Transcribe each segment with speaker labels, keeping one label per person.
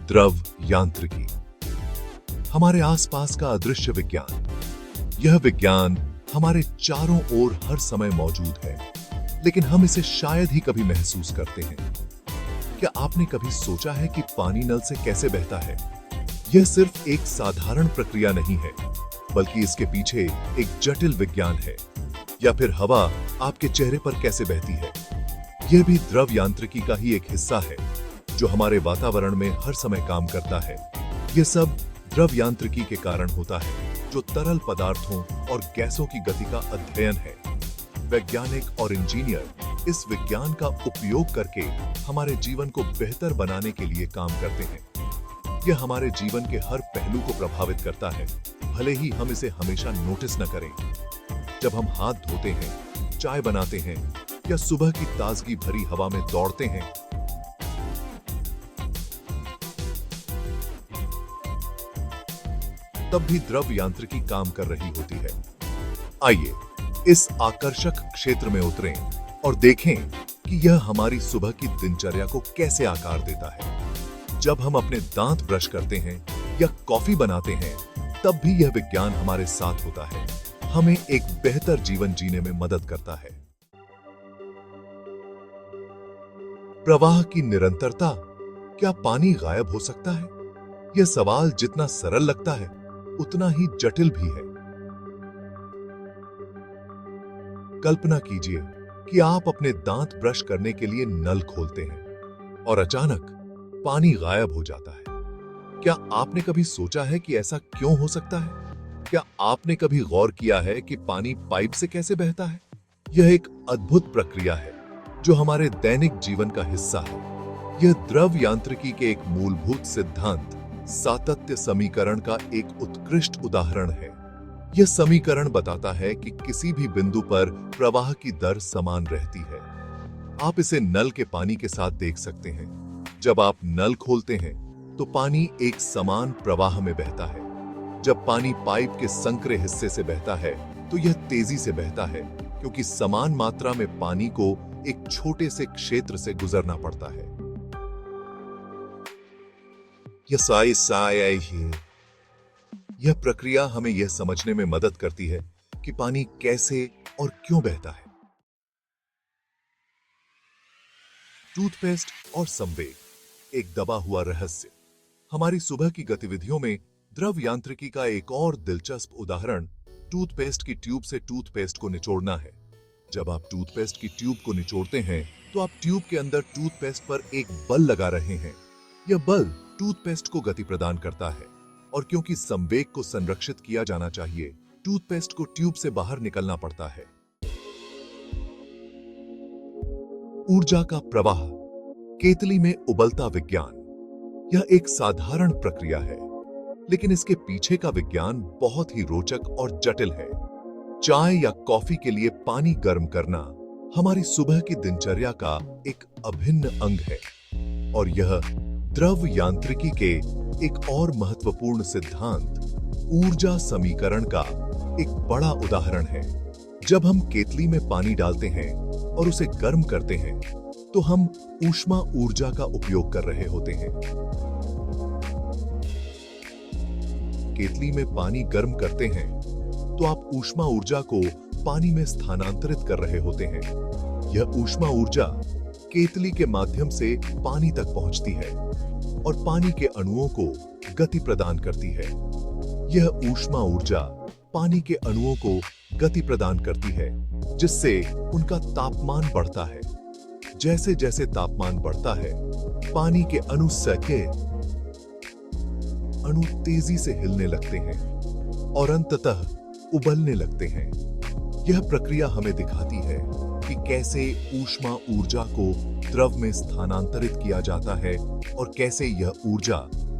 Speaker 1: द्रव यांत्रिकी, हमारे आसपास का अदृश्य विज्ञान। यह विज्ञान हमारे चारों ओर हर समय मौजूद है, लेकिन हम इसे शायद ही कभी महसूस करते हैं। क्या आपने कभी सोचा है कि पानी नल से कैसे बहता है? यह सिर्फ एक साधारण प्रक्रिया नहीं है, बल्कि इसके पीछे एक जटिल विज्ञान है। या फिर हवा आपके चेहरे पर कैसे बहती है, यह भी द्रव यांत्रिकी का ही एक हिस्सा है, जो हमारे वातावरण में हर समय काम करता है। यह सब द्रव यांत्रिकी के कारण होता है, जो तरल पदार्थों और गैसों की गति का अध्ययन है। वैज्ञानिक और इंजीनियर इस विज्ञान का उपयोग करके हमारे जीवन को बेहतर बनाने के लिए काम करते हैं। यह हमारे जीवन के हर पहलू को प्रभावित करता है, भले ही हम इसे हमेशा नोटिस न करें। जब हम हाथ धोते हैं, चाय बनाते हैं या सुबह की ताजगी भरी हवा में दौड़ते हैं, तब भी द्रव यांत्रिकी काम कर रही होती है। आइए इस आकर्षक क्षेत्र में उतरें और देखें कि यह हमारी सुबह की दिनचर्या को कैसे आकार देता है। जब हम अपने दांत ब्रश करते हैं या कॉफी बनाते हैं, तब भी यह विज्ञान हमारे साथ होता है, हमें एक बेहतर जीवन जीने में मदद करता है। प्रवाह की निरंतरता, क्या पानी गायब हो सकता है? यह सवाल जितना सरल लगता है, उतना ही जटिल भी है। कल्पना कीजिए कि आप अपने दांत ब्रश करने के लिए नल खोलते हैं और अचानक पानी गायब हो जाता है। क्या आपने कभी सोचा है कि ऐसा क्यों हो सकता है? क्या आपने कभी गौर किया है कि पानी पाइप से कैसे बहता है? यह एक अद्भुत प्रक्रिया है, जो हमारे दैनिक जीवन का हिस्सा है। यह द्रव यांत्रिकी के एक मूलभूत सिद्धांत, सातत्य समीकरण का एक उत्कृष्ट उदाहरण है। यह समीकरण बताता है कि किसी भी बिंदु पर प्रवाह की दर समान रहती है। आप इसे नल के पानी के साथ देख सकते हैं। जब आप नल खोलते हैं, तो पानी एक समान प्रवाह में बहता है। जब पानी पाइप के संकरे हिस्से से बहता है, तो यह तेजी से बहता है, क्योंकि समान मात्रा में पानी को एक छोटे से क्षेत्र से गुजरना पड़ता है। यह प्रक्रिया हमें यह समझने में मदद करती है कि पानी कैसे और क्यों बहता है। टूथपेस्ट और संवेग, एक दबा हुआ रहस्य। हमारी सुबह की गतिविधियों में द्रव यांत्रिकी का एक और दिलचस्प उदाहरण टूथपेस्ट की ट्यूब से टूथपेस्ट को निचोड़ना है। जब आप टूथपेस्ट की ट्यूब को निचोड़ते हैं, तो आप ट्यूब के अंदर टूथपेस्ट पर एक बल लगा रहे हैं। यह बल टूथपेस्ट को गति प्रदान करता है, और क्योंकि संवेग को संरक्षित किया जाना चाहिए, टूथपेस्ट को ट्यूब से बाहर निकलना पड़ता है। ऊर्जा का प्रवाह, केतली में उबलता विज्ञान। यह एक साधारण प्रक्रिया है, लेकिन इसके पीछे का विज्ञान बहुत ही रोचक और जटिल है। चाय या कॉफी के लिए पानी गर्म करना हमारी सुबह की दिनचर्या का एक अभिन्न अंग है, और यह द्रव यांत्रिकी के एक और महत्वपूर्ण सिद्धांत, ऊर्जा समीकरण का एक बड़ा उदाहरण है। जब हम केतली में पानी डालते हैं और उसे गर्म करते हैं, तो हम ऊष्मा ऊर्जा का उपयोग कर रहे होते हैं। केतली में पानी गर्म करते हैं, तो आप ऊष्मा ऊर्जा को पानी में स्थानांतरित कर रहे होते हैं। यह ऊष्मा ऊर्जा केतली के माध्यम से पानी तक पहुंचती है और पानी के अणुओं को गति प्रदान करती है। यह ऊष्मा ऊर्जा पानी के अणुओं को गति प्रदान करती है, जिससे उनका तापमान बढ़ता है। जैसे जैसे तापमान बढ़ता है, पानी के अणु तेजी से हिलने लगते हैं और अंततः उबलने लगते हैं। यह प्रक्रिया हमें दिखाती है कि कैसे ऊष्मा ऊर्जा को द्रव में स्थानांतरित किया जाता है और कैसे यह ऊर्जा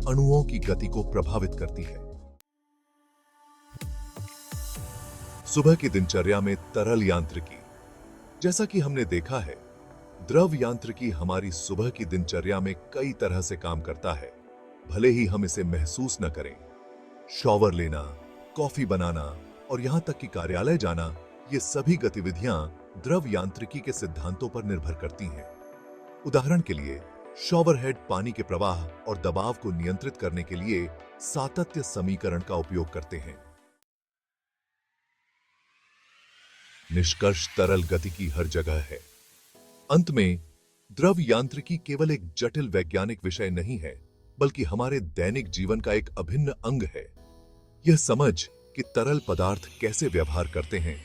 Speaker 1: अणुओं की गति को प्रभावित करती है। सुबह की दिनचर्या में तरल यांत्रिकी। जैसा कि हमने देखा है, द्रव यांत्रिकी हमारी सुबह की दिनचर्या में कई तरह से काम करता है, भले ही हम इसे महसूस न करें। शॉवर लेना, कॉफी बनाना और यहां तक कि कार्यालय जाना, ये सभी गतिविधियां द्रव यांत्रिकी के सिद्धांतों पर निर्भर करती हैं। उदाहरण के लिए, शॉवर हेड पानी के प्रवाह और दबाव को नियंत्रित करने के लिए सातत्य समीकरण का उपयोग करते हैं। निष्कर्ष तरल गतिकी हर जगह है। अंत में द्रव यांत्रिकी केवल एक जटिल वैज्ञानिक विषय नहीं है, बल्कि हमारे दैनिक जीवन का एक अभिन्न अंग है। यह समझ कि तरल पदार्थ कैसे व्यवहार करते हैं,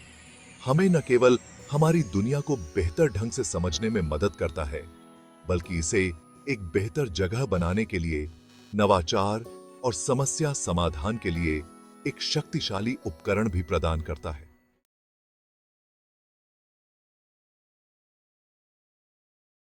Speaker 1: हमें न केवल हमारी दुनिया को बेहतर ढंग से समझने में मदद करता है, बल्कि इसे एक बेहतर जगह बनाने के लिए नवाचार और समस्या समाधान के लिए एक शक्तिशाली उपकरण भी प्रदान करता है।